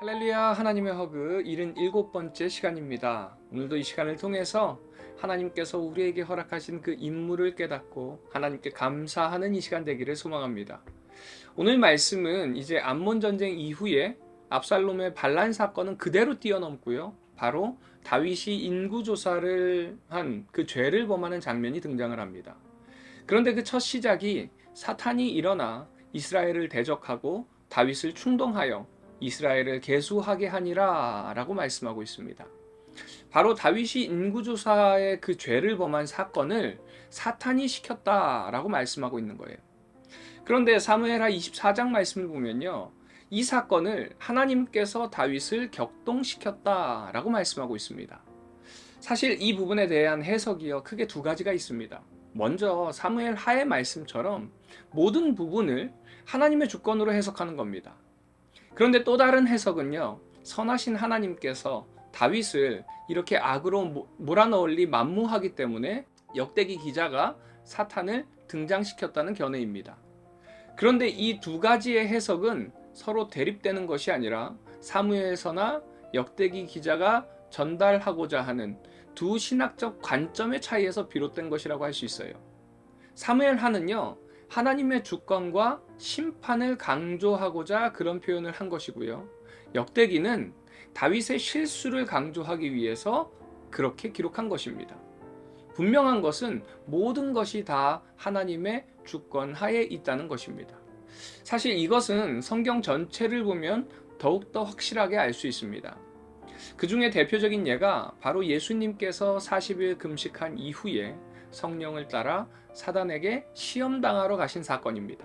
할렐루야. 하나님의 허그 77번째 시간입니다. 오늘도 이 시간을 통해서 하나님께서 우리에게 허락하신 그 임무를 깨닫고 하나님께 감사하는 이 시간 되기를 소망합니다. 오늘 말씀은 이제 암몬 전쟁 이후에 압살롬의 반란 사건은 그대로 뛰어넘고요. 바로 다윗이 인구조사를 한 그 죄를 범하는 장면이 등장을 합니다. 그런데 그 첫 시작이 사탄이 일어나 이스라엘을 대적하고 다윗을 충동하여 이스라엘을 계수하게 하니라 라고 말씀하고 있습니다. 바로 다윗이 인구조사의 그 죄를 범한 사건을 사탄이 시켰다라고 말씀하고 있는 거예요. 그런데 사무엘하 24장 말씀을 보면요, 이 사건을 하나님께서 다윗을 격동시켰다라고 말씀하고 있습니다. 사실 이 부분에 대한 해석이요, 크게 두 가지가 있습니다. 먼저 사무엘 하의 말씀처럼 모든 부분을 하나님의 주권으로 해석하는 겁니다. 그런데 또 다른 해석은요, 선하신 하나님께서 다윗을 이렇게 악으로 몰아넣으리 만무하기 때문에 역대기 기자가 사탄을 등장시켰다는 견해입니다. 그런데 이 두 가지의 해석은 서로 대립되는 것이 아니라 사무엘서나 역대기 기자가 전달하고자 하는 두 신학적 관점의 차이에서 비롯된 것이라고 할 수 있어요. 사무엘하는요, 하나님의 주권과 심판을 강조하고자 그런 표현을 한 것이고요. 역대기는 다윗의 실수를 강조하기 위해서 그렇게 기록한 것입니다. 분명한 것은 모든 것이 다 하나님의 주권 하에 있다는 것입니다. 사실 이것은 성경 전체를 보면 더욱더 확실하게 알 수 있습니다. 그 중에 대표적인 예가 바로 예수님께서 40일 금식한 이후에 성령을 따라 사단에게 시험당하러 가신 사건입니다.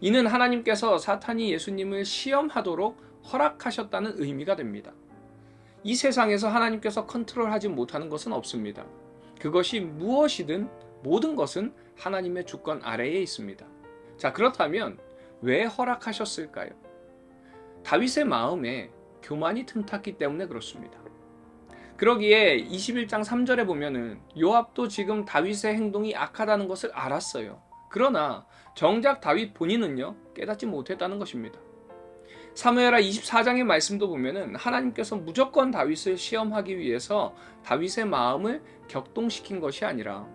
이는 하나님께서 사탄이 예수님을 시험하도록 허락하셨다는 의미가 됩니다. 이 세상에서 하나님께서 컨트롤하지 못하는 것은 없습니다. 그것이 무엇이든 모든 것은 하나님의 주권 아래에 있습니다. 자, 그렇다면 왜 허락하셨을까요? 다윗의 마음에 교만이 틈탔기 때문에 그렇습니다. 그러기에 21장 3절에 보면은 요압도 지금 다윗의 행동이 악하다는 것을 알았어요. 그러나 정작 다윗 본인은요, 깨닫지 못했다는 것입니다. 사무엘하 24장의 말씀도 보면은 하나님께서 무조건 다윗을 시험하기 위해서 다윗의 마음을 격동시킨 것이 아니라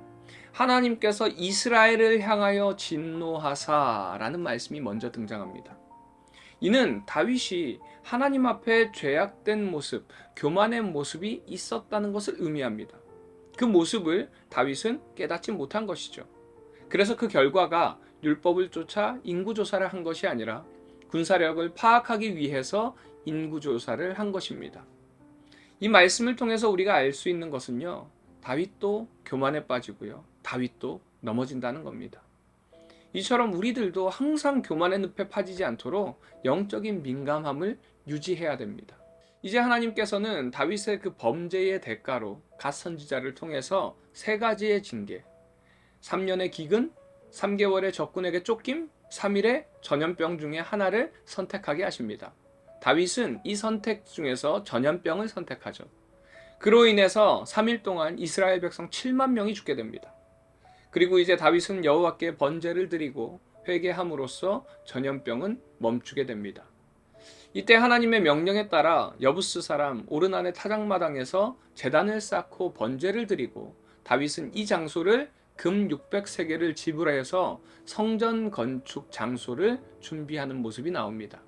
하나님께서 이스라엘을 향하여 진노하사라는 말씀이 먼저 등장합니다. 이는 다윗이 하나님 앞에 죄악된 모습, 교만의 모습이 있었다는 것을 의미합니다. 그 모습을 다윗은 깨닫지 못한 것이죠. 그래서 그 결과가 율법을 쫓아 인구조사를 한 것이 아니라 군사력을 파악하기 위해서 인구조사를 한 것입니다. 이 말씀을 통해서 우리가 알 수 있는 것은요, 다윗도 교만에 빠지고요, 다윗도 넘어진다는 겁니다. 이처럼 우리들도 항상 교만의 늪에 빠지지 않도록 영적인 민감함을 유지해야 됩니다. 이제 하나님께서는 다윗의 그 범죄의 대가로 갓 선지자를 통해서 세 가지의 징계, 3년의 기근, 3개월의 적군에게 쫓김, 3일의 전염병 중에 하나를 선택하게 하십니다. 다윗은 이 선택 중에서 전염병을 선택하죠. 그로 인해서 3일 동안 이스라엘 백성 7만 명이 죽게 됩니다. 그리고 이제 다윗은 여호와께 번제를 드리고 회개함으로써 전염병은 멈추게 됩니다. 이때 하나님의 명령에 따라 여부스 사람 오르난의 타작마당에서 제단을 쌓고 번제를 드리고 다윗은 이 장소를 금 600세겔을 지불해서 성전 건축 장소를 준비하는 모습이 나옵니다.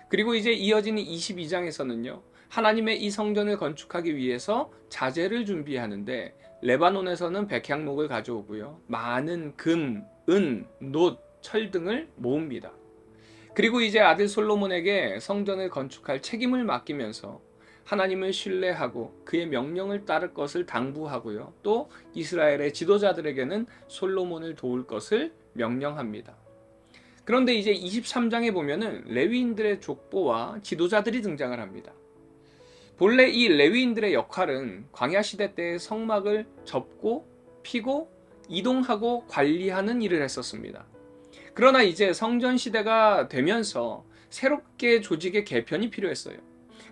그리고 이제 이어지는 22장에서는요. 하나님의 이 성전을 건축하기 위해서 자재를 준비하는데 레바논에서는 백향목을 가져오고요. 많은 금, 은, 놋, 철 등을 모읍니다. 그리고 이제 아들 솔로몬에게 성전을 건축할 책임을 맡기면서 하나님을 신뢰하고 그의 명령을 따를 것을 당부하고요. 또 이스라엘의 지도자들에게는 솔로몬을 도울 것을 명령합니다. 그런데 이제 23장에 보면은 레위인들의 족보와 지도자들이 등장을 합니다. 본래 이 레위인들의 역할은 광야 시대 때의 성막을 접고 피고 이동하고 관리하는 일을 했었습니다. 그러나 이제 성전 시대가 되면서 새롭게 조직의 개편이 필요했어요.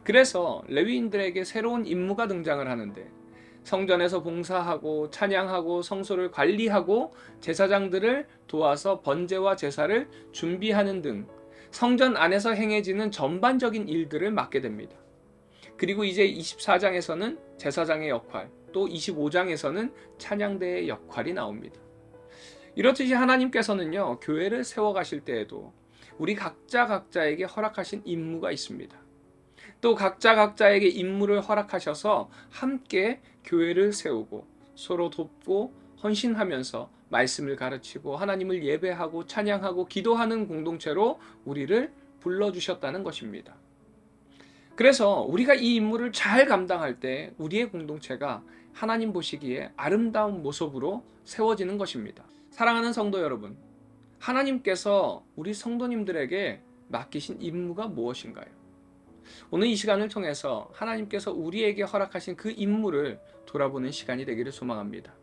그래서 레위인들에게 새로운 임무가 등장을 하는데 성전에서 봉사하고 찬양하고 성소를 관리하고 제사장들을 도와서 번제와 제사를 준비하는 등 성전 안에서 행해지는 전반적인 일들을 맡게 됩니다. 그리고 이제 24장에서는 제사장의 역할, 또 25장에서는 찬양대의 역할이 나옵니다. 이렇듯이 하나님께서는요, 교회를 세워가실 때에도 우리 각자에게 허락하신 임무가 있습니다. 또 각자에게 임무를 허락하셔서 함께 교회를 세우고 서로 돕고 헌신하면서 말씀을 가르치고 하나님을 예배하고 찬양하고 기도하는 공동체로 우리를 불러주셨다는 것입니다. 그래서 우리가 이 임무를 잘 감당할 때 우리의 공동체가 하나님 보시기에 아름다운 모습으로 세워지는 것입니다. 사랑하는 성도 여러분, 하나님께서 우리 성도님들에게 맡기신 임무가 무엇인가요? 오늘 이 시간을 통해서 하나님께서 우리에게 허락하신 그 임무를 돌아보는 시간이 되기를 소망합니다.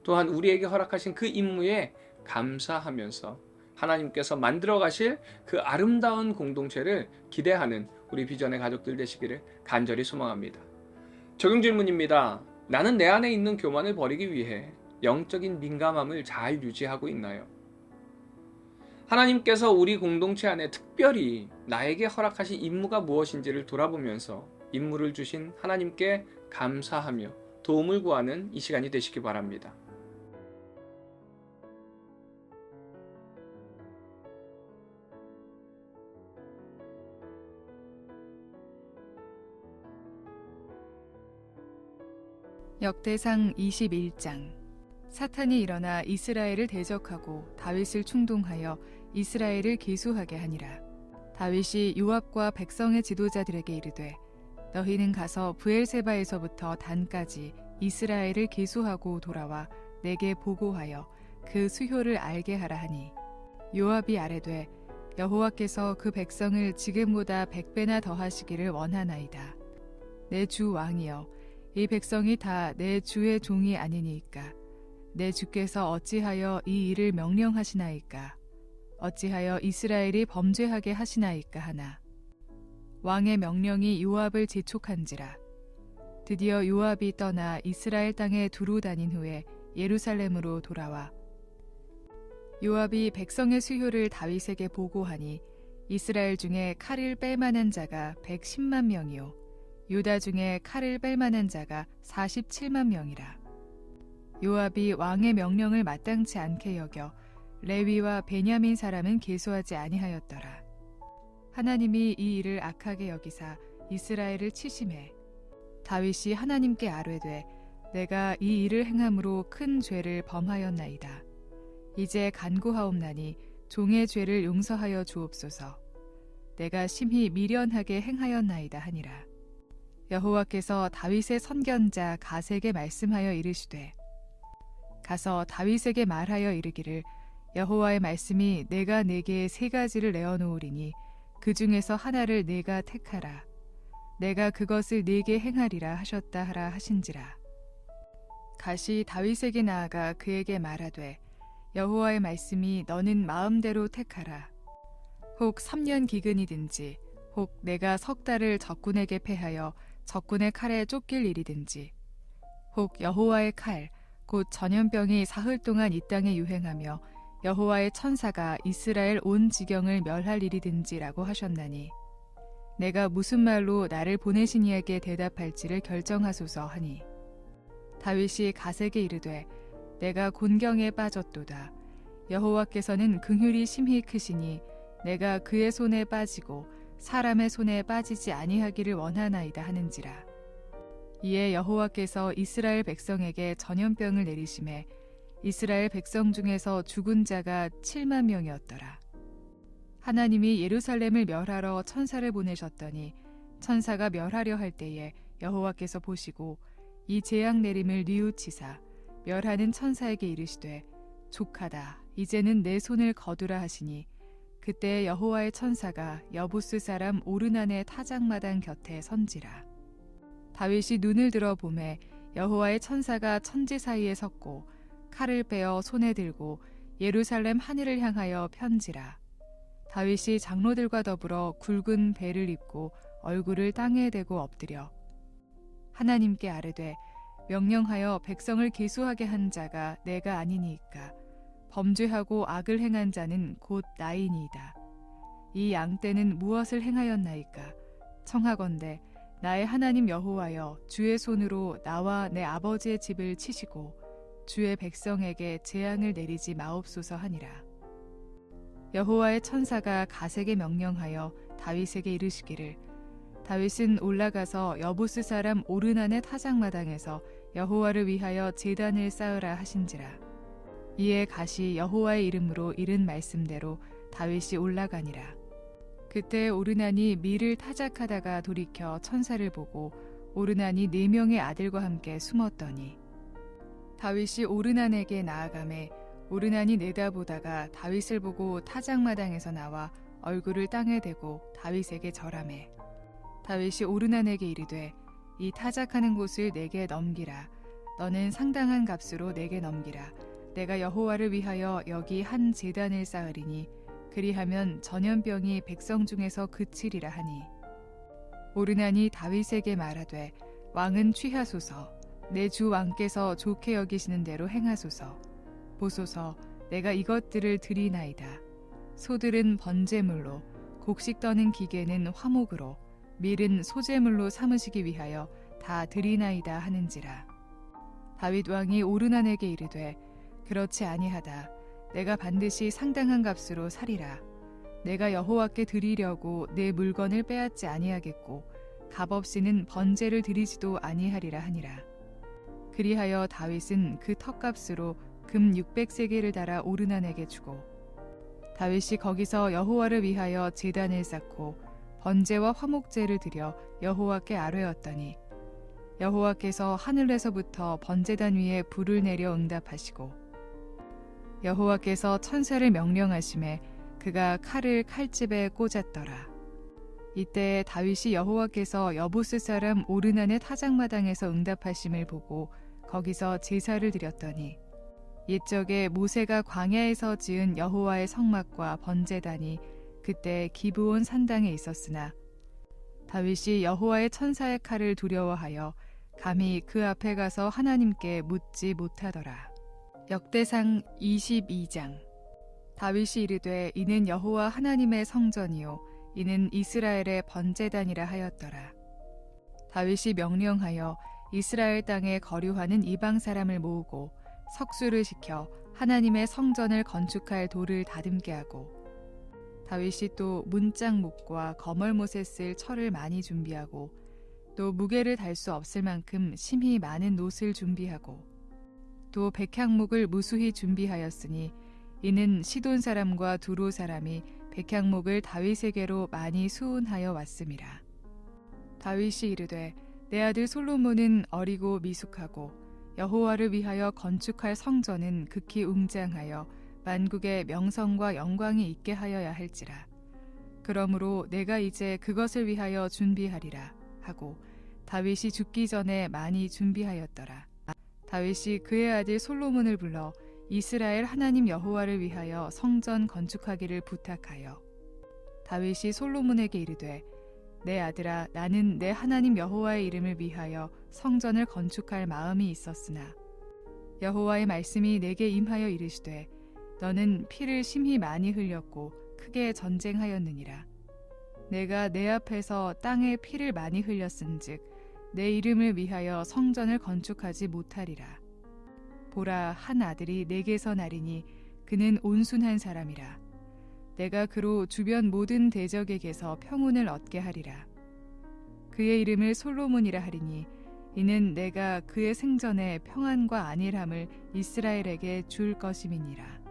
또한 우리에게 허락하신 그 임무에 감사하면서 하나님께서 만들어 가실 그 아름다운 공동체를 기대하는 우리 비전의 가족들 되시기를 간절히 소망합니다. 적용 질문입니다. 나는 내 안에 있는 교만을 버리기 위해 영적인 민감함을 잘 유지하고 있나요? 하나님께서 우리 공동체 안에 특별히 나에게 허락하신 임무가 무엇인지를 돌아보면서 임무를 주신 하나님께 감사하며 도움을 구하는 이 시간이 되시기 바랍니다. 역대상 21장. 사탄이 일어나 이스라엘을 대적하고 다윗을 충동하여 이스라엘을 계수하게 하니라. 다윗이 요압과 백성의 지도자들에게 이르되 너희는 가서 브엘세바에서부터 단까지 이스라엘을 계수하고 돌아와 내게 보고하여 그 수효를 알게 하라 하니, 요압이 아뢰되 여호와께서 그 백성을 지금보다 100배나 더하시기를 원하나이다. 내 주 왕이여, 이 백성이 다 내 주의 종이 아니니까 내 주께서 어찌하여 이 일을 명령하시나이까? 어찌하여 이스라엘이 범죄하게 하시나이까 하나. 왕의 명령이 요압을 재촉한지라. 드디어 요압이 떠나 이스라엘 땅에 두루 다닌 후에 예루살렘으로 돌아와 요압이 백성의 수효를 다윗에게 보고하니 이스라엘 중에 칼을 뺄 만한 자가 110만 명이요 유다 중에 칼을 뺄 만한 자가 47만 명이라. 요압이 왕의 명령을 마땅치 않게 여겨 레위와 베냐민 사람은 계수하지 아니하였더라. 하나님이 이 일을 악하게 여기사 이스라엘을 치심해 다윗이 하나님께 아뢰되 내가 이 일을 행함으로 큰 죄를 범하였나이다. 이제 간구하옵나니 종의 죄를 용서하여 주옵소서. 내가 심히 미련하게 행하였나이다 하니라. 여호와께서 다윗의 선견자 갓에게 말씀하여 이르시되 가서 다윗에게 말하여 이르기를 여호와의 말씀이 내가 네게 3가지를 내어놓으리니 그 중에서 하나를 네가 택하라. 내가 그것을 네게 행하리라 하셨다 하라 하신지라. 갓이 다윗에게 나아가 그에게 말하되 여호와의 말씀이 너는 마음대로 택하라. 혹 3년 기근이든지 혹 내가 10달을 적군에게 패하여 적군의 칼에 쫓길 일이든지 혹 여호와의 칼 곧 전염병이 사흘 동안 이 땅에 유행하며 여호와의 천사가 이스라엘 온 지경을 멸할 일이든지라고 하셨나니 내가 무슨 말로 나를 보내신 이에게 대답할지를 결정하소서 하니 다윗이 갓에게 이르되 내가 곤경에 빠졌도다. 여호와께서는 긍휼이 심히 크시니 내가 그의 손에 빠지고 사람의 손에 빠지지 아니하기를 원하나이다 하는지라. 이에 여호와께서 이스라엘 백성에게 전염병을 내리심에 이스라엘 백성 중에서 죽은 자가 7만 명이었더라. 하나님이 예루살렘을 멸하러 천사를 보내셨더니 천사가 멸하려 할 때에 여호와께서 보시고 이 재앙 내림을 뉘우치사 멸하는 천사에게 이르시되 족하다. 이제는 내 손을 거두라 하시니 그때 여호와의 천사가 여부스 사람 오르난의 타작마당 곁에 선지라. 다윗이 눈을 들어 보매 여호와의 천사가 천지 사이에 섰고 칼을 빼어 손에 들고 예루살렘 하늘을 향하여 편지라. 다윗이 장로들과 더불어 굵은 배를 입고 얼굴을 땅에 대고 엎드려 하나님께 아뢰되 명령하여 백성을 계수하게 한 자가 내가 아니니까 범죄하고 악을 행한 자는 곧 나이니이다. 이 양 떼는 무엇을 행하였나이까? 청하건대 나의 하나님 여호와여, 주의 손으로 나와 내 아버지의 집을 치시고 주의 백성에게 재앙을 내리지 마옵소서 하니라. 여호와의 천사가 갓에게 명령하여 다윗에게 이르시기를, 다윗은 올라가서 여부스 사람 오르난의 타작마당에서 여호와를 위하여 제단을 쌓으라 하신지라. 이에 갓이 여호와의 이름으로 이른 말씀대로 다윗이 올라가니라. 그때 오르난이 밀을 타작하다가 돌이켜 천사를 보고 오르난이 4명의 아들과 함께 숨었더니 다윗이 오르난에게 나아가매 오르난이 내다보다가 다윗을 보고 타작마당에서 나와 얼굴을 땅에 대고 다윗에게 절하매 다윗이 오르난에게 이르되 이 타작하는 곳을 내게 넘기라. 너는 상당한 값으로 내게 넘기라. 내가 여호와를 위하여 여기 한 제단을 쌓으리니 그리하면 전염병이 백성 중에서 그치리라 하니, 오르난이 다윗에게 말하되 왕은 취하소서. 내 주 왕께서 좋게 여기시는 대로 행하소서. 보소서, 내가 이것들을 드리나이다. 소들은 번제물로, 곡식 떠는 기계는 화목으로, 밀은 소제물로 삼으시기 위하여 다 드리나이다 하는지라. 다윗 왕이 오르난에게 이르되 그렇지 아니하다. 내가 반드시 상당한 값으로 사리라. 내가 여호와께 드리려고 내 물건을 빼앗지 아니하겠고 값없이는 번제를 드리지도 아니하리라 하니라. 그리하여 다윗은 그 턱값으로 금 600세겔을 달아 오르난에게 주고 다윗이 거기서 여호와를 위하여 제단을 쌓고 번제와 화목제를 드려 여호와께 아뢰었더니 여호와께서 하늘에서부터 번제단 위에 불을 내려 응답하시고 여호와께서 천사를 명령하심에 그가 칼을 칼집에 꽂았더라. 이때 다윗이 여호와께서 여부스 사람 오르난의 타작마당에서 응답하심을 보고 거기서 제사를 드렸더니 옛적에 모세가 광야에서 지은 여호와의 성막과 번제단이 그때 기브온 산당에 있었으나 다윗이 여호와의 천사의 칼을 두려워하여 감히 그 앞에 가서 하나님께 묻지 못하더라. 역대상 22장. 다윗이 이르되 이는 여호와 하나님의 성전이요 이는 이스라엘의 번제단이라 하였더라. 다윗이 명령하여 이스라엘 땅에 거류하는 이방 사람을 모으고 석수를 시켜 하나님의 성전을 건축할 돌을 다듬게 하고 다윗이 또 문짝목과 거멀못에 쓸 철을 많이 준비하고 또 무게를 달 수 없을 만큼 심히 많은 놋을 준비하고 또 백향목을 무수히 준비하였으니 이는 시돈 사람과 두로 사람이 백향목을 다윗에게로 많이 수운하여 왔음이라. 다윗이 이르되 내 아들 솔로몬은 어리고 미숙하고 여호와를 위하여 건축할 성전은 극히 웅장하여 만국의 명성과 영광이 있게 하여야 할지라. 그러므로 내가 이제 그것을 위하여 준비하리라 하고 다윗이 죽기 전에 많이 준비하였더라. 다윗이 그의 아들 솔로몬을 불러 이스라엘 하나님 여호와를 위하여 성전 건축하기를 부탁하여 다윗이 솔로몬에게 이르되 내 아들아, 나는 내 하나님 여호와의 이름을 위하여 성전을 건축할 마음이 있었으나 여호와의 말씀이 내게 임하여 이르시되 너는 피를 심히 많이 흘렸고 크게 전쟁하였느니라. 내가 내 앞에서 땅에 피를 많이 흘렸은즉 내 이름을 위하여 성전을 건축하지 못하리라. 보라, 한 아들이 내게서 나리니 그는 온순한 사람이라. 내가 그로 주변 모든 대적에게서 평온을 얻게 하리라. 그의 이름을 솔로몬이라 하리니 이는 내가 그의 생전에 평안과 안일함을 이스라엘에게 줄 것임이니라.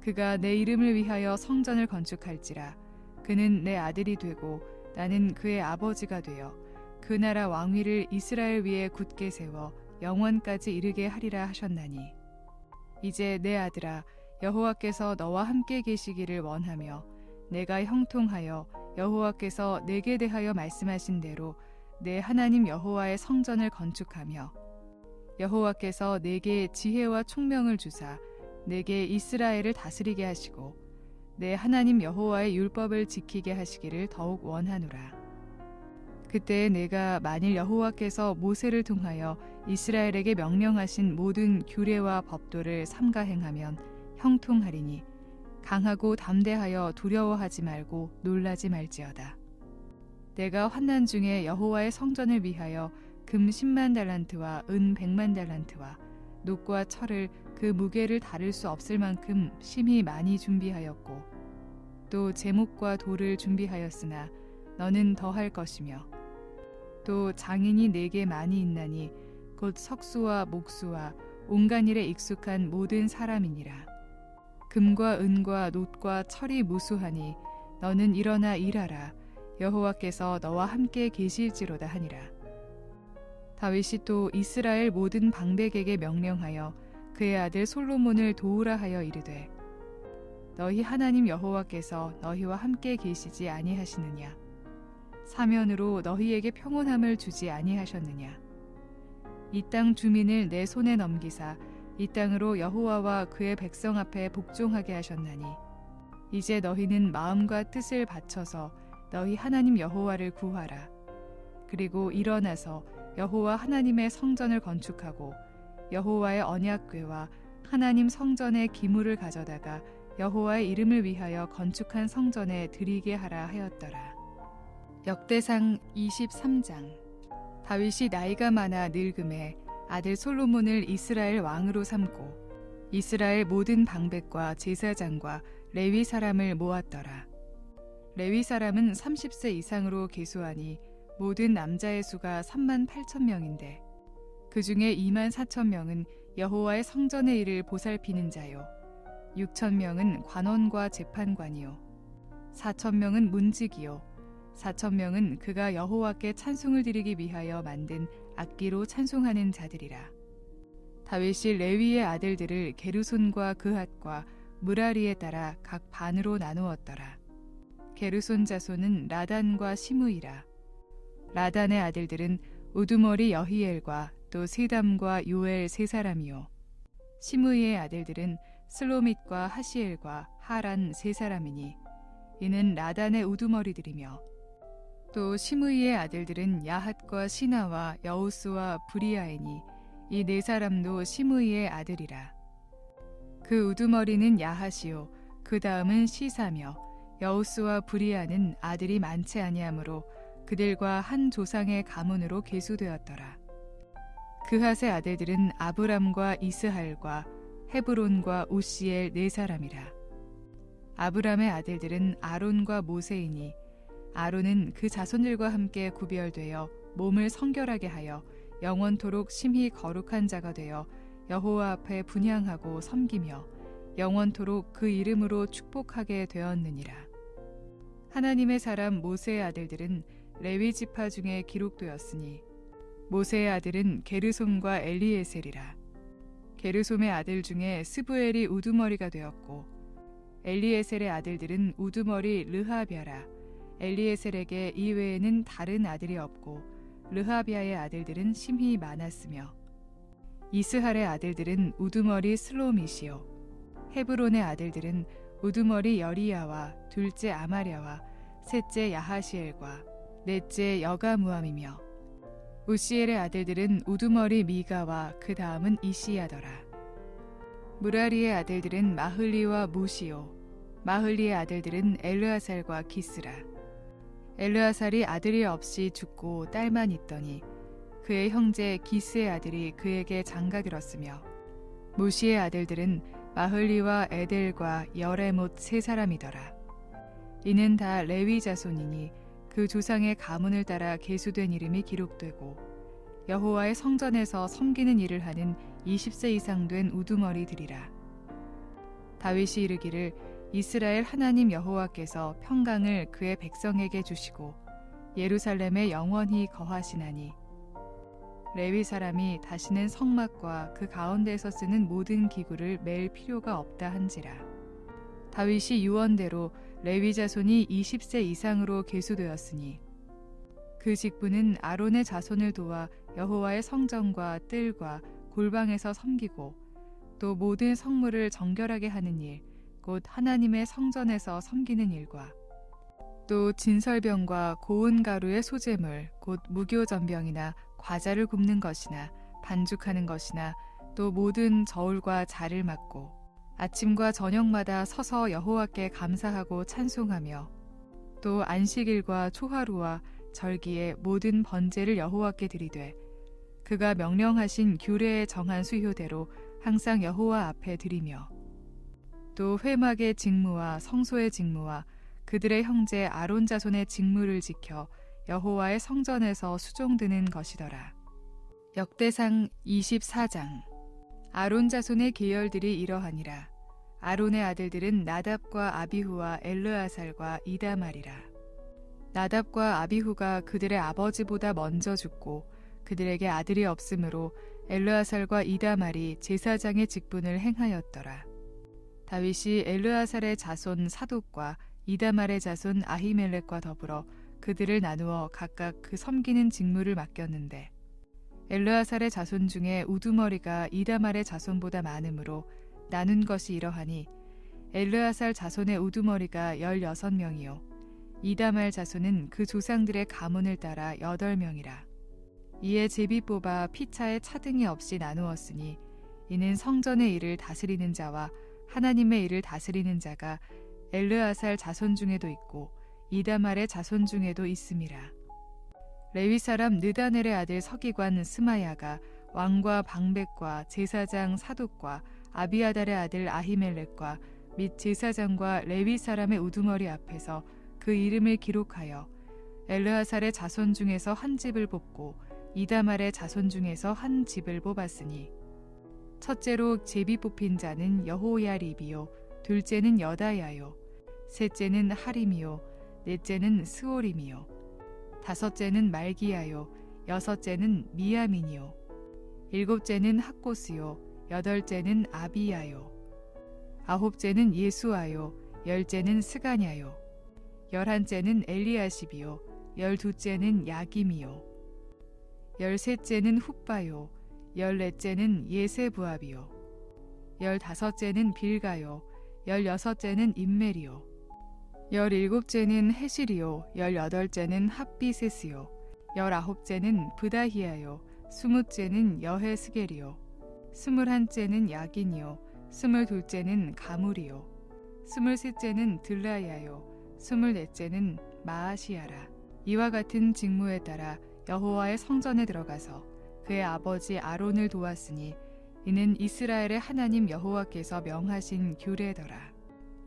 그가 내 이름을 위하여 성전을 건축할지라. 그는 내 아들이 되고 나는 그의 아버지가 되어 그 나라 왕위를 이스라엘 위에 굳게 세워 영원까지 이르게 하리라 하셨나니 이제 내 아들아, 여호와께서 너와 함께 계시기를 원하며 내가 형통하여 여호와께서 내게 대하여 말씀하신 대로 내 하나님 여호와의 성전을 건축하며 여호와께서 내게 지혜와 총명을 주사 내게 이스라엘을 다스리게 하시고 내 하나님 여호와의 율법을 지키게 하시기를 더욱 원하노라. 그때 내가 만일 여호와께서 모세를 통하여 이스라엘에게 명령하신 모든 규례와 법도를 삼가 행하면 형통하리니 강하고 담대하여 두려워하지 말고 놀라지 말지어다. 내가 환난 중에 여호와의 성전을 위하여 금 10만 달란트와 은 100만 달란트와 놋과 철을 그 무게를 다룰 수 없을 만큼 심히 많이 준비하였고 또 제목과 돌을 준비하였으나 너는 더할 것이며 또 장인이 내게 많이 있나니 곧 석수와 목수와 온갖 일에 익숙한 모든 사람이니라. 금과 은과 놋과 철이 무수하니 너는 일어나 일하라. 여호와께서 너와 함께 계실지로다 하니라. 다윗이 또 이스라엘 모든 방백에게 명령하여 그의 아들 솔로몬을 도우라 하여 이르되 너희 하나님 여호와께서 너희와 함께 계시지 아니하시느냐? 사면으로 너희에게 평온함을 주지 아니하셨느냐? 이 땅 주민을 내 손에 넘기사 이 땅으로 여호와와 그의 백성 앞에 복종하게 하셨나니 이제 너희는 마음과 뜻을 바쳐서 너희 하나님 여호와를 구하라. 그리고 일어나서 여호와 하나님의 성전을 건축하고 여호와의 언약궤와 하나님 성전의 기물을 가져다가 여호와의 이름을 위하여 건축한 성전에 드리게 하라 하였더라. 역대상 23장. 다윗이 나이가 많아 늙음에 아들 솔로몬을 이스라엘 왕으로 삼고 이스라엘 모든 방백과 제사장과 레위 사람을 모았더라. 레위 사람은 30세 이상으로 계수하니 모든 남자의 수가 3만 8천 명인데 그 중에 2만 4천 명은 여호와의 성전의 일을 보살피는 자요 6천 명은 관원과 재판관이요 4천 명은 문지기요 4천 명은 그가 여호와께 찬송을 드리기 위하여 만든 악기로 찬송하는 자들이라. 다윗이 레위의 아들들을 게르손과 그핫과 무라리에 따라 각 반으로 나누었더라. 게르손 자손은 라단과 시므이라. 라단의 아들들은 우두머리 여히엘과 또 세담과 요엘 세 사람이요 시므이의 아들들은 슬로밋과 하시엘과 하란 세 사람이니 이는 라단의 우두머리들이며 또 시므이의 아들들은 야핫과 시나와 여우스와 브리아이니 이 네 사람도 시므이의 아들이라. 그 우두머리는 야핫이요 그 다음은 시사며 여우스와 브리아는 아들이 많지 아니하므로 그들과 한 조상의 가문으로 계수되었더라. 그핫의 아들들은 아브람과 이스할과 헤브론과 우시엘 네 사람이라. 아브람의 아들들은 아론과 모세이니 아론은 그 자손들과 함께 구별되어 몸을 성결하게 하여 영원토록 심히 거룩한 자가 되어 여호와 앞에 분향하고 섬기며 영원토록 그 이름으로 축복하게 되었느니라. 하나님의 사람 모세의 아들들은 레위 지파 중에 기록되었으니 모세의 아들은 게르솜과 엘리에셀이라. 게르솜의 아들 중에 스부엘이 우두머리가 되었고 엘리에셀의 아들들은 우두머리 르하비아라. 엘리에셀에게 이외에는 다른 아들이 없고 르하비아의 아들들은 심히 많았으며 이스할의 아들들은 우두머리 슬로밋이요 헤브론의 아들들은 우두머리 여리야와 둘째 아마랴와 셋째 야하시엘과 넷째 여가무함이며 우시엘의 아들들은 우두머리 미가와 그 다음은 이시야더라. 무라리의 아들들은 마흘리와 무시요 마흘리의 아들들은 엘르아살과 기스라. 엘르아살이 아들이 없이 죽고 딸만 있더니 그의 형제 기스의 아들이 그에게 장가들었으며 무시의 아들들은 마흘리와 에델과 여레못 세 사람이더라. 이는 다 레위 자손이니 그 조상의 가문을 따라 계수된 이름이 기록되고 여호와의 성전에서 섬기는 일을 하는 20세 이상 된 우두머리들이라. 다윗이 이르기를 이스라엘 하나님 여호와께서 평강을 그의 백성에게 주시고 예루살렘에 영원히 거하시나니 레위 사람이 다시는 성막과 그 가운데에서 쓰는 모든 기구를 맬 필요가 없다 한지라. 다윗이 유언대로 레위 자손이 20세 이상으로 계수되었으니 그 직분은 아론의 자손을 도와 여호와의 성전과 뜰과 골방에서 섬기고 또 모든 성물을 정결하게 하는 일 곧 하나님의 성전에서 섬기는 일과 또 진설병과 고운 가루의 소재물 곧 무교전병이나 과자를 굽는 것이나 반죽하는 것이나 또 모든 저울과 자를 맡고 아침과 저녁마다 서서 여호와께 감사하고 찬송하며 또 안식일과 초하루와 절기에 모든 번제를 여호와께 드리되 그가 명령하신 규례에 정한 수효대로 항상 여호와 앞에 드리며 또 회막의 직무와 성소의 직무와 그들의 형제 아론 자손의 직무를 지켜 여호와의 성전에서 수종드는 것이더라. 역대상 24장. 아론 자손의 계열들이 이러하니라. 아론의 아들들은 나답과 아비후와 엘르아살과 이다말이라. 나답과 아비후가 그들의 아버지보다 먼저 죽고 그들에게 아들이 없으므로 엘르아살과 이다말이 제사장의 직분을 행하였더라. 다윗이 엘르아살의 자손 사독과 이다말의 자손 아히멜렉과 더불어 그들을 나누어 각각 그 섬기는 직무를 맡겼는데 엘르아살의 자손 중에 우두머리가 이다말의 자손보다 많으므로 나눈 것이 이러하니 엘르아살 자손의 우두머리가 16명이요 이다말 자손은 그 조상들의 가문을 따라 8명이라. 이에 제비 뽑아 피차에 차등이 없이 나누었으니 이는 성전의 일을 다스리는 자와 하나님의 일을 다스리는 자가 엘르아살 자손 중에도 있고 이다말의 자손 중에도 있음이라. 레위 사람 느다넬의 아들 서기관 스마야가 왕과 방백과 제사장 사독과 아비아달의 아들 아히멜렉과 및 제사장과 레위 사람의 우두머리 앞에서 그 이름을 기록하여 엘르아살의 자손 중에서 한 집을 뽑고 이다말의 자손 중에서 한 집을 뽑았으니 첫째로 제비 뽑힌 자는 여호야립이요 둘째는 여다야요 셋째는 하림이요 넷째는 스오림이요 다섯째는 말기야요 여섯째는 미야민이요 일곱째는 학고스요 여덟째는 아비야요 아홉째는 예수아요 열째는 스가냐요 열한째는 엘리야십이요 열두째는 야김이요 열셋째는 훗바요 열넷째는 예세부압이요 열다섯째는 빌가요 열여섯째는 임멜이요 열일곱째는 헤실이요 열여덟째는 핫비세스요 열아홉째는 브다히야요 스무째는 여헤스겔이요 스물한째는 야긴이요 스물둘째는 가물이요 스물셋째는 들라야요 스물넷째는 마아시야라. 이와 같은 직무에 따라 여호와의 성전에 들어가서 그의 아버지 아론을 도왔으니 이는 이스라엘의 하나님 여호와께서 명하신 규례더라.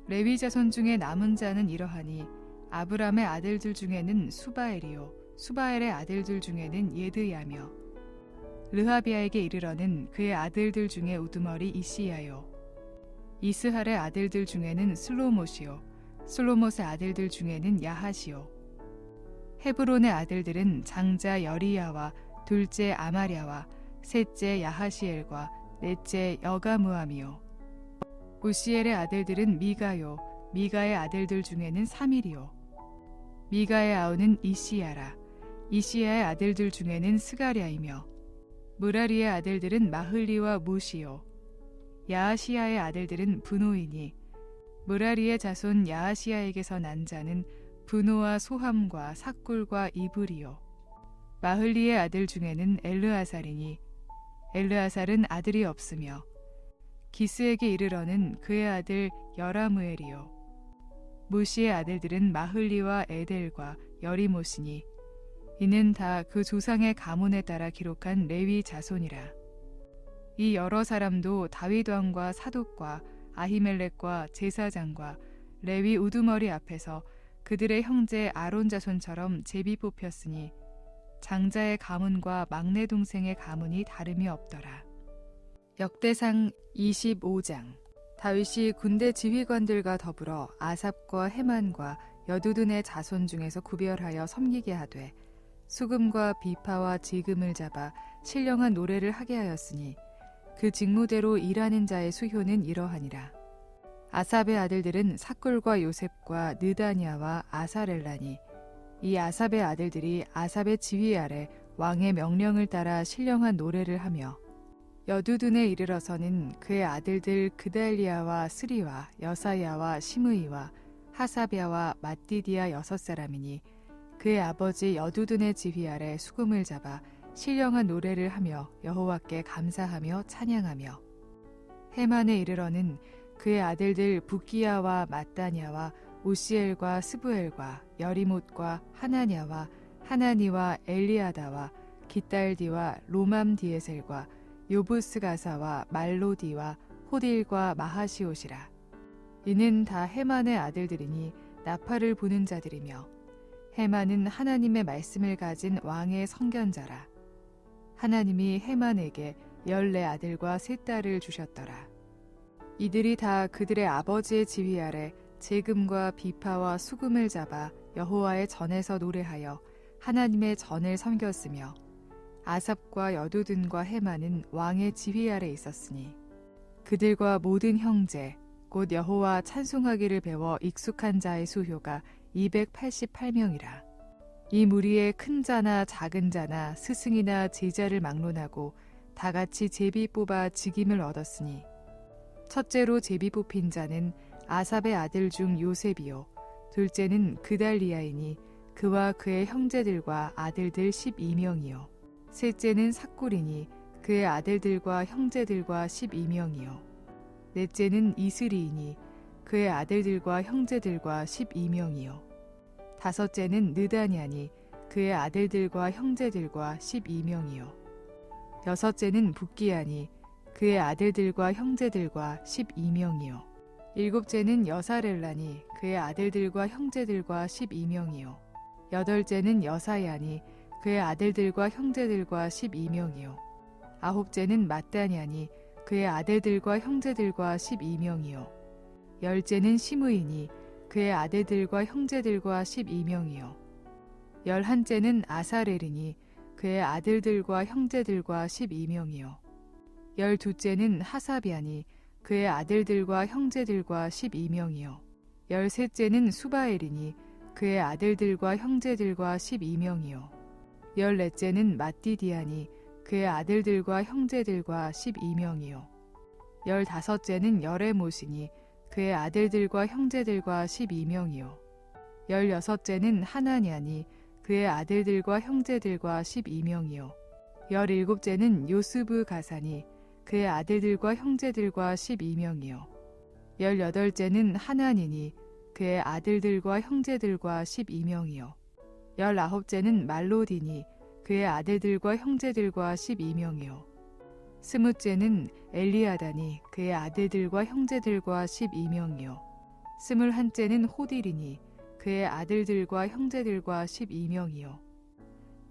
레위 자손 중에 남은 자는 이러하니 아브람의 아들들 중에는 수바엘이요 수바엘의 아들들 중에는 예드야며 르하비아에게 이르러는 그의 아들들 중에 우두머리 이시야요 이스할의 아들들 중에는 슬로못이요 슬로못의 아들들 중에는 야하시요 헤브론의 아들들은 장자 여리야와 둘째 아마랴와 셋째 야하시엘과 넷째 여가무함이요 우시엘의 아들들은 미가요 미가의 아들들 중에는 사밀이요 미가의 아우는 이시야라 이시야의 아들들 중에는 스가랴이며 무라리의 아들들은 마흘리와 무시요 야하시야의 아들들은 분노이니 무라리의 자손 야하시야에게서 난 자는 분노와 소함과 삭굴과 이불이요 마흘리의 아들 중에는 엘르아살이니 엘르아살은 아들이 없으며 기스에게 이르러는 그의 아들 여라무엘이요 무시의 아들들은 마흘리와 에델과 여리못이니 이는 다 그 조상의 가문에 따라 기록한 레위 자손이라. 이 여러 사람도 다윗 왕과 사독과 아히멜렉과 제사장과 레위 우두머리 앞에서 그들의 형제 아론 자손처럼 제비 뽑혔으니 장자의 가문과 막내 동생의 가문이 다름이 없더라. 역대상 25장. 다윗이 군대 지휘관들과 더불어 아삽과 헤만과 여두둔의 자손 중에서 구별하여 섬기게 하되 수금과 비파와 지금을 잡아 신령한 노래를 하게 하였으니 그 직무대로 일하는 자의 수효는 이러하니라. 아삽의 아들들은 삭굴과 요셉과 느다냐와 아사렐라니 이 아삽의 아들들이 아삽의 지휘 아래 왕의 명령을 따라 신령한 노래를 하며 여두둔에 이르러서는 그의 아들들 그달리아와 스리와 여사야와 시므이와 하사비아와 mat디디아 6사람이니 그의 아버지 여두둔의 지휘 아래 수금을 잡아 신령한 노래를 하며 여호와께 감사하며 찬양하며 헤만에 이르러는 그의 아들들 붓기야와 마따냐와 오시엘과 스부엘과 여리못과 하나냐와 하나니와 엘리아다와 깃달디와 로맘디에셀과 요부스가사와 말로디와 호딜과 마하시옷이라. 이는 다 헤만의 아들들이니 나팔을 부는 자들이며 헤만은 하나님의 말씀을 가진 왕의 성견자라. 하나님이 헤만에게 14아들과 3딸을 주셨더라. 이들이 다 그들의 아버지의 지휘 아래 제금과 비파와 수금을 잡아 여호와의 전에서 노래하여 하나님의 전을 섬겼으며 아삽과 여두둔과 헤만은 왕의 지휘 아래 있었으니 그들과 모든 형제 곧 여호와 찬송하기를 배워 익숙한 자의 수효가 288명이라. 이 무리에 큰 자나 작은 자나 스승이나 제자를 막론하고 다 같이 제비 뽑아 직임을 얻었으니 첫째로 제비 뽑힌 자는 아삽의 아들 중 요셉이요 둘째는 그달리아이니 그와 그의 형제들과 아들들 12명이요 셋째는 삭굴이니 그의 아들들과 형제들과 12명이요 넷째는 이스리이니 그의 아들들과 형제들과 12명이요 다섯째는 느다냐니 그의 아들들과 형제들과 12명이요 여섯째는 붓기야니 그의 아들들과 형제들과 12명이요 일곱째는 여사렐라니 그의 아들들과 형제들과 12명이요 여덟째는 여사야니 그의 아들들과 형제들과 12명이요 아홉째는 마따냐니 그의 아들들과 형제들과 12명이요 열째는 시므이니 그의 아들들과 형제들과 12명이요 열한째는 아사렐이니 그의 아들들과 형제들과 12명이요 열두째는 하사비아니 그의 아들들과 형제들과 12명이요 열셋째는 수바엘이니 그의 아들들과 형제들과 12명이요 열넷째는 마띠디아니 그의 아들들과 형제들과 12명이요 열다섯째는 여레못이니 그의 아들들과 형제들과 12명이요 열여섯째는 하나냐니 그의 아들들과 형제들과 12명이요 열일곱째는 요스브 가사니 그의 아들들과 형제들과 12명이요 열여덟째는 하나니니 그의 아들들과 형제들과 12명이요 열아홉째는 말로디니 그의 아들들과 형제들과 12명이요 스무째는 엘리아다니 그의 아들들과 형제들과 12명이요 스물한째는 호딜이니 그의 아들들과 형제들과 12명이요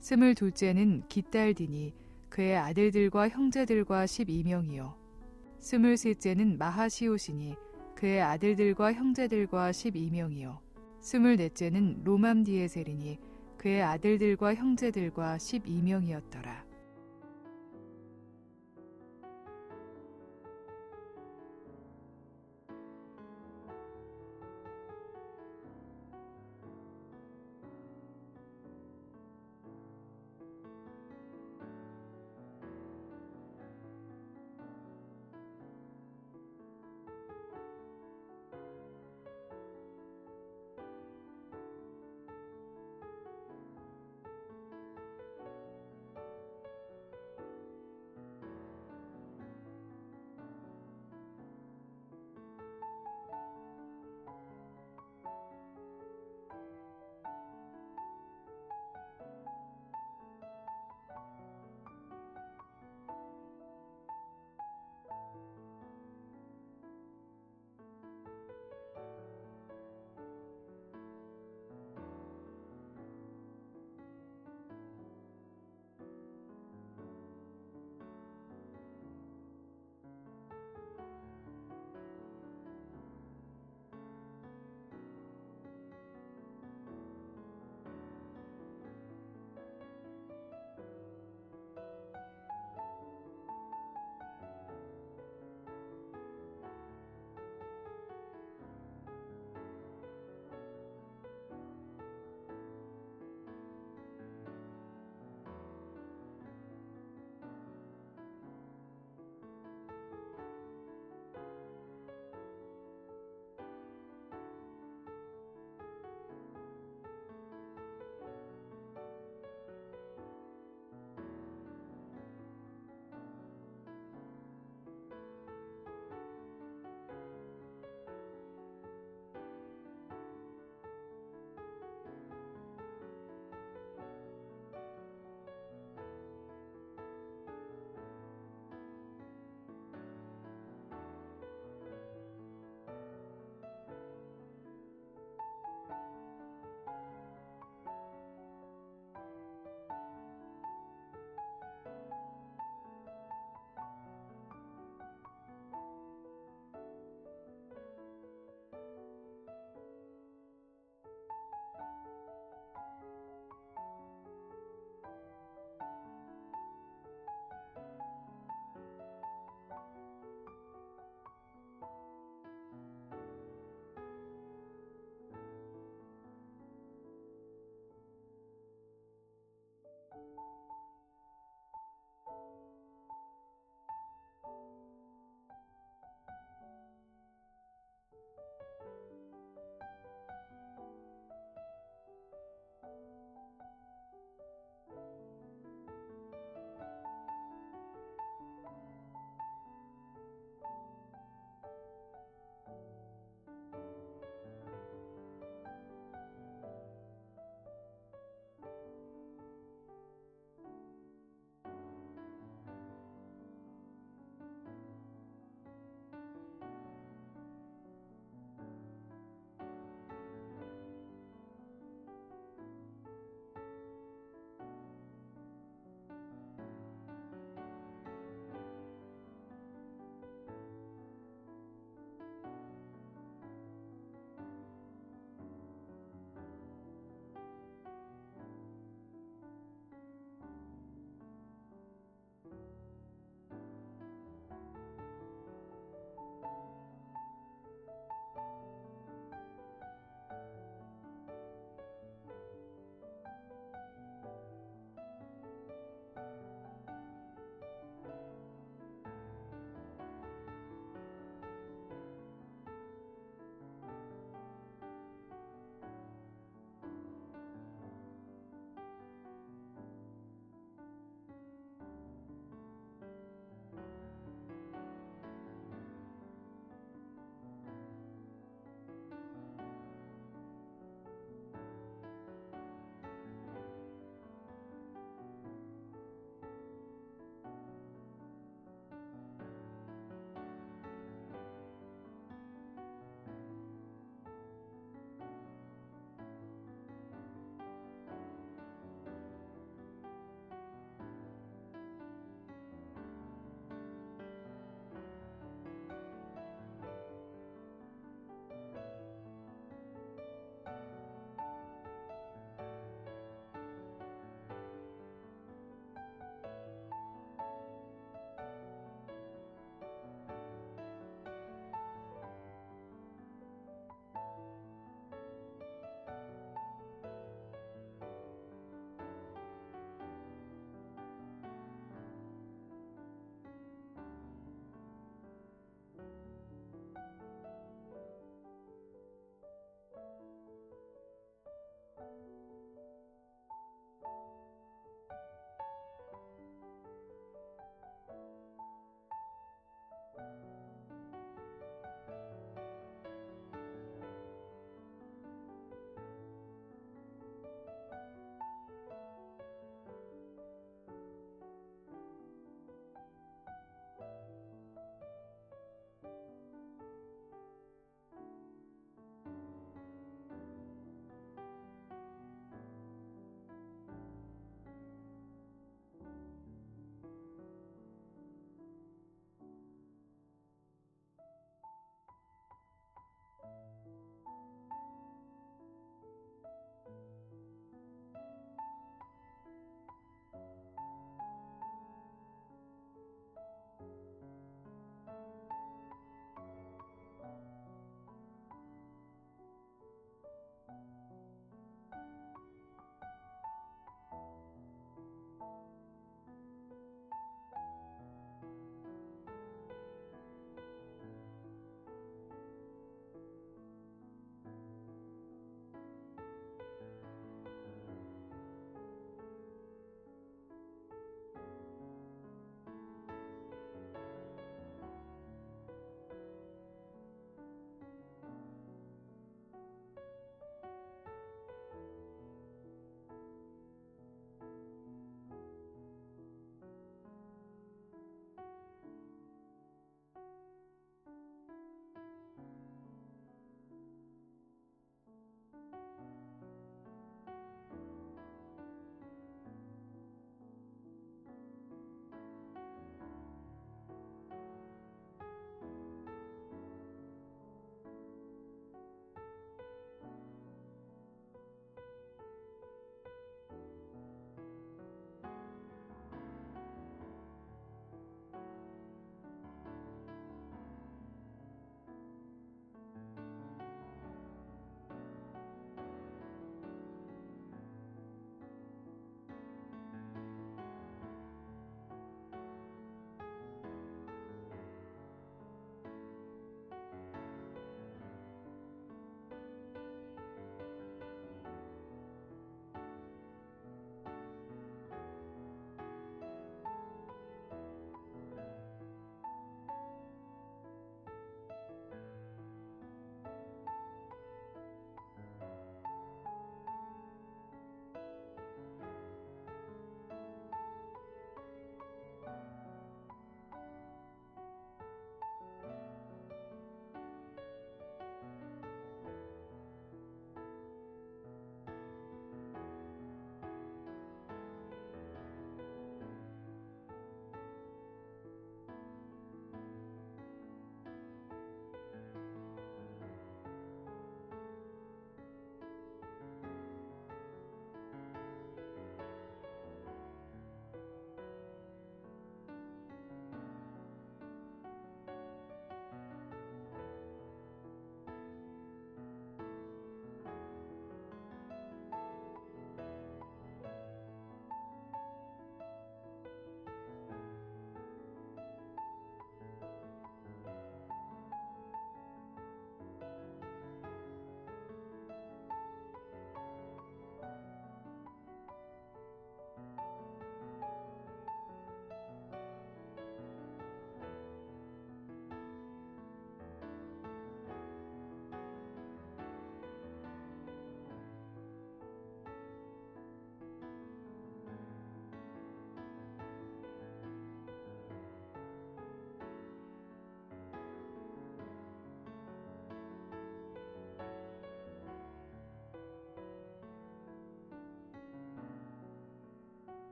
스물둘째는 깃달디니 그의 아들들과 형제들과 12명이요 스물셋째는 마하시옷이니 그의 아들들과 형제들과 12명이요 스물넷째는 로맘디에셀이니 그의 아들들과 형제들과 12명이었더라.